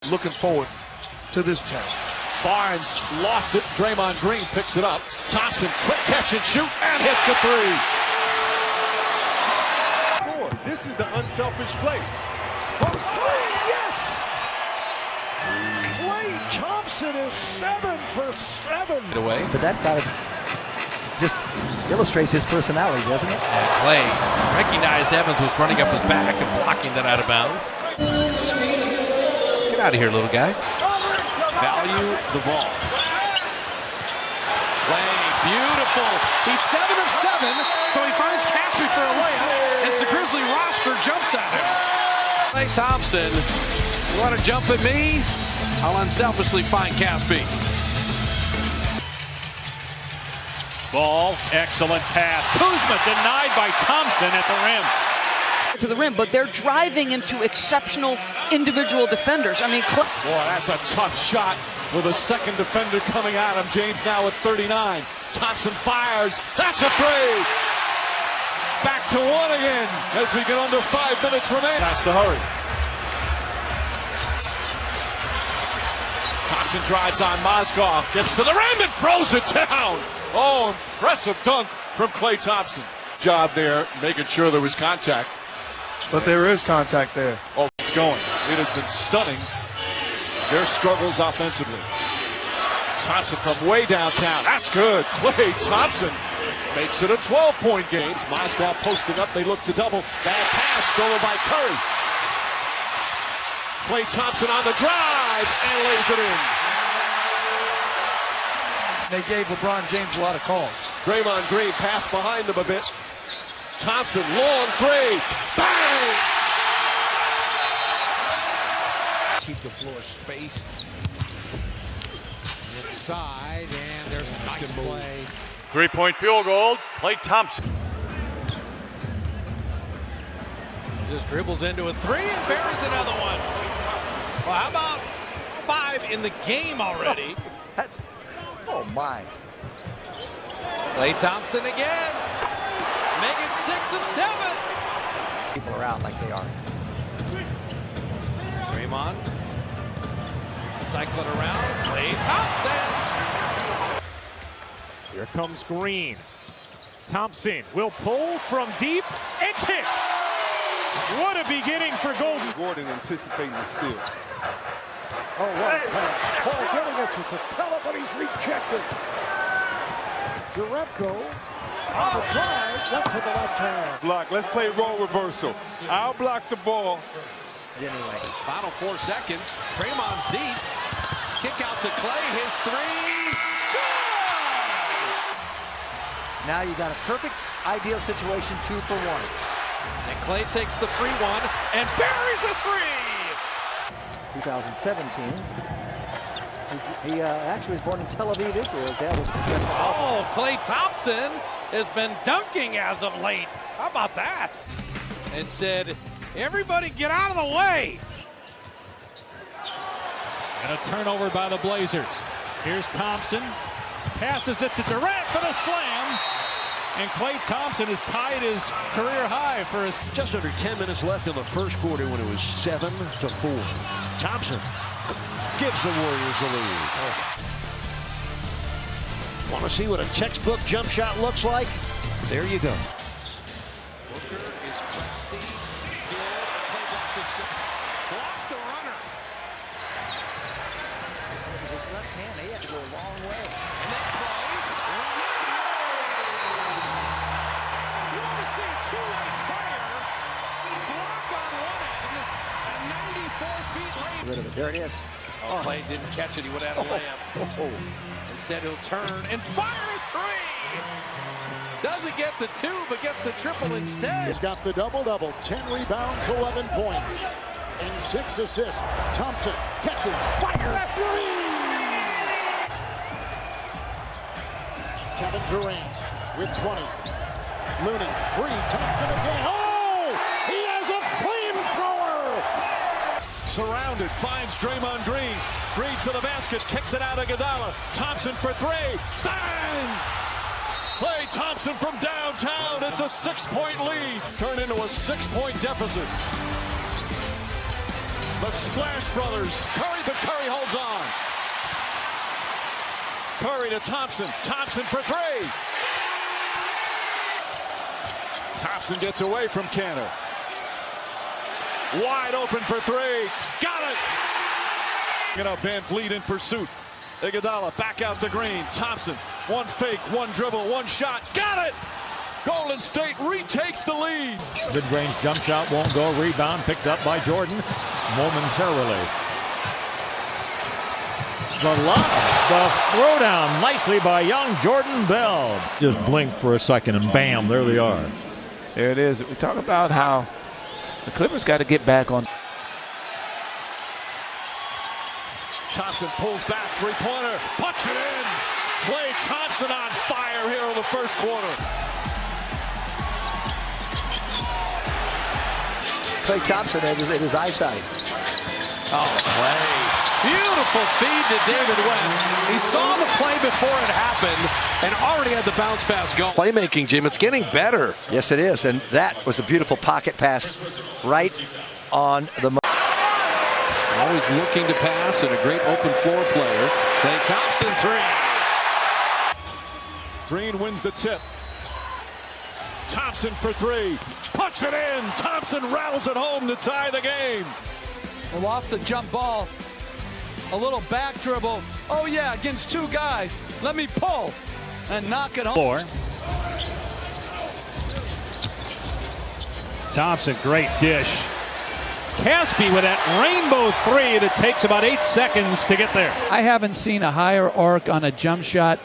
Looking forward to this challenge. Barnes lost it. Draymond Green picks it up. Thompson, quick catch and shoot, and hits the three. This is the unselfish play. From three, yes! Klay Thompson is 7 for 7. Away. But that kind of just illustrates his personality, doesn't it? And Klay recognized Evans was running up his back and blocking that out of bounds. Get out of here, little guy. Value the ball. Klay, beautiful. He's 7 of 7, so he finds Caspi for a layup as the Grizzly roster jumps at him. Klay Thompson, you want to jump at me? I'll unselfishly find Caspi. Ball, excellent pass. Kuzma denied by Thompson at the rim. To the rim, but they're driving into exceptional individual defenders. I mean, Boy, that's a tough shot with a second defender coming at him. James now at 39. Thompson fires. That's a three. Back to one again as we get under 5 minutes remaining. That's the hurry. Thompson drives on Mozgov, gets to the rim and throws it down. Oh, impressive dunk from Klay Thompson. Job there, making sure there was contact. But there is contact there. Oh, it's going. It has been stunning. Their struggles offensively. Thompson from way downtown. That's good. Klay Thompson makes it a 12-point game. Mozgov posting up. They look to double. Bad pass stolen by Curry. Klay Thompson on the drive and lays it in. They gave LeBron James a lot of calls. Draymond Green pass behind him a bit. Thompson, long three. Bang! Keep the floor spaced. Inside, and there's a nice play. 3-point field goal, Klay Thompson. Just dribbles into a three and buries another one. Well, how about 5 in the game already? That's, oh my. Klay Thompson again. Make it 6 of 7. People are out like they are. Draymond cycling around. Klay Thompson. Here comes Green. Thompson will pull from deep and tip. What a beginning for Golden. Gordon anticipating the steal. Oh, right. Paul getting it to Capella, but he's rejected. Jerebko on the drive, left to the left hand. Block. Let's play role reversal. I'll block the ball. Anyway. Final 4 seconds. Draymond's deep. Kick out to Klay. His three. Good! Now you got a perfect, ideal situation, 2 for 1. And Klay takes the free one and buries a three. 2017. He actually was born in Tel Aviv, Israel. His dad was a professional golfer. Oh, Klay Thompson has been dunking as of late. How about that? And said, everybody get out of the way. And a turnover by the Blazers. Here's Thompson. Passes it to Durant for the slam. And Klay Thompson has tied his career high for his. Just under 10 minutes left in the first quarter when it was 7-4. Thompson gives the Warriors the lead. Want to see what a textbook jump shot looks like? There you go. Booker is crafty, skilled, blocked the runner. It was his left hand. He had to go a long way. And then Klay. You want to see two-way fire. Blocked on one end and 94 feet later. Rid of it. There it is. Oh, Klay didn't catch it. He would have had a layup. Instead, he'll turn and fire a three. Doesn't get the 2, but gets the triple instead. He's got the double-double, 10 rebounds, 11 points, and 6 assists. Thompson catches, fires, 3! Kevin Durant with 20. Looney, free, Thompson again. Oh! He has a flamethrower! Surrounded, finds Draymond Green. Green to the basket, kicks it out of Iguodala. Thompson for 3. Bang! Klay Thompson from downtown. It's a 6-point lead. Turned into a 6-point deficit. The Splash Brothers. Curry but Curry holds on. Curry to Thompson. Thompson for three. Thompson gets away from Cantor. Wide open for three. Got it. Get up, Van Vliet in pursuit. Iguodala back out to Green. Thompson, one fake, one dribble, one shot. Got it. Golden State retakes the lead. Mid-range jump shot won't go. Rebound picked up by Jordan momentarily. The throwdown nicely by young Jordan Bell. Just blink for a second and bam, there they are. There it is. We talk about how the Clippers got to get back on. Thompson pulls back, three-pointer, puts it in. Klay Thompson on fire here in the first quarter. Klay Thompson in his eyesight. Oh, Klay. Beautiful feed to David West. He saw the play before it happened and already had the bounce pass go. Playmaking, Jim, it's getting better. Yes, it is. And that was a beautiful pocket pass right on the money. Always looking to pass and a great open floor player. Klay Thompson three. Green wins the tip. Thompson for three. Puts it in. Thompson rattles it home to tie the game. Well, off the jump ball. A little back dribble. Oh, yeah, against two guys. Let me pull and knock it home. Thompson, great dish. Caspi with that rainbow three that takes about 8 seconds to get there. I haven't seen a higher arc on a jump shot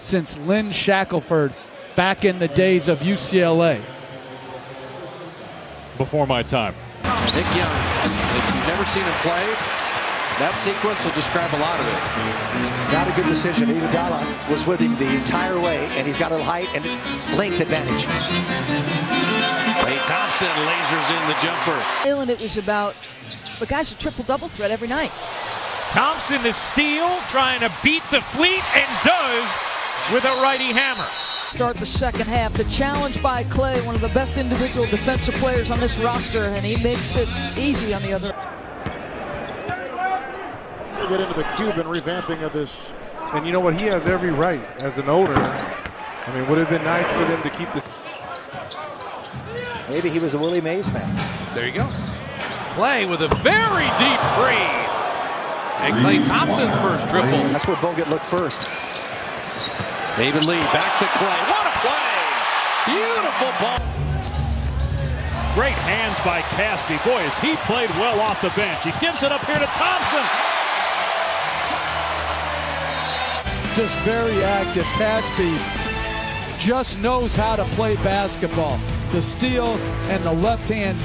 since Lynn Shackelford back in the days of UCLA. Before my time. Nick Young, if you've never seen him play, that sequence will describe a lot of it. Not a good decision. Iguodala was with him the entire way, and he's got a height and length advantage. Klay Thompson lasers in the jumper. And it was about the guy's a triple-double threat every night. Thompson the steal, trying to beat the Fleet, and does with a righty hammer. Start the second half. The challenge by Klay, one of the best individual defensive players on this roster, and he makes it easy on the other. We'll get into the Cuban revamping of this. And you know what? He has every right as an owner. I mean, would it have been nice for them to keep this? Maybe he was a Willie Mays fan. There you go. Klay with a very deep three. And Klay Thompson's first triple. That's where Bogut looked first. David Lee back to Klay. What a play! Beautiful ball. Great hands by Caspi. Boy, has he played well off the bench. He gives it up here to Thompson. Just very active. Caspi just knows how to play basketball. The steal and the left hand.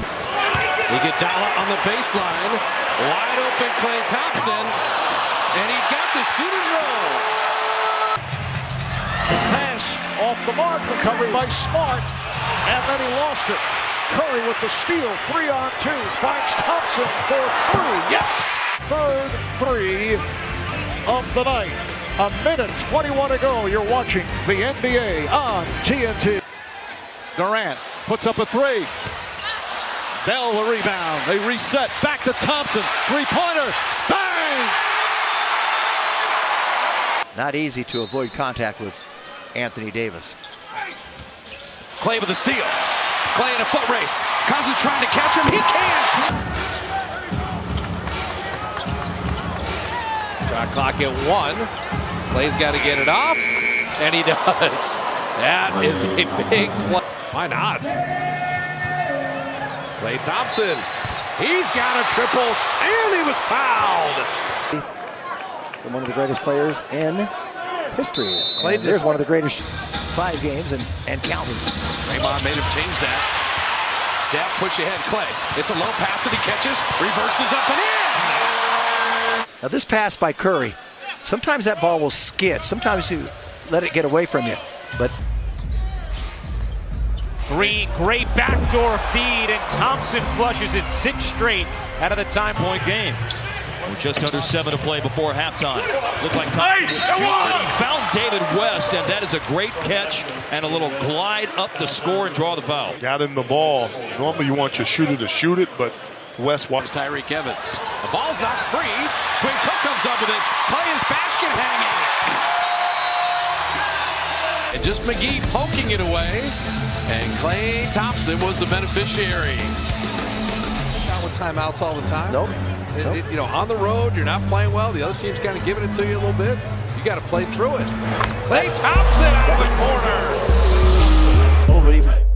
Iguodala on the baseline. Wide open Klay Thompson. And he got the shooter's roll. Pass off the mark, recovered by Smart, and then he lost it. Curry with the steal, 3-on-2, finds Thompson for three. Yes! Third three of the night. A minute 21 to go. You're watching the NBA on TNT. Durant puts up a three. Bell the rebound. They reset. Back to Thompson. Three-pointer. Bang! Not easy to avoid contact with Anthony Davis. Klay with the steal. Klay in a foot race. Cousins trying to catch him. He can't. Shot clock at 1. Klay's got to get it off. And he does. That is a big play. Why not? Klay Thompson. He's got a triple. And he was fouled. From one of the greatest players in history. Klay There's one of the greatest 5 games and counting. Draymond made him change that. Step, push ahead, Klay. It's a low pass that he catches, reverses up and in. Now this pass by Curry, sometimes that ball will skid. Sometimes you let it get away from you. But Green, great backdoor feed, and Thompson flushes it 6 straight out of the time point game. We're just under 7 to play before halftime. Looked like Thompson was shooting, but he found David West, and that is a great catch and a little glide up to score and draw the foul. Got in the ball. Normally you want your shooter to shoot it, but West wants Tyreek Evans. The ball's not free. Quinn Cook comes up with it. Klay is basket hanging. And just McGee poking it away. And Klay Thompson was the beneficiary. Not with timeouts all the time. Nope. You know, on the road, you're not playing well. The other team's kind of giving it to you a little bit. You got to play through it. Klay Thompson out of the corner. Over even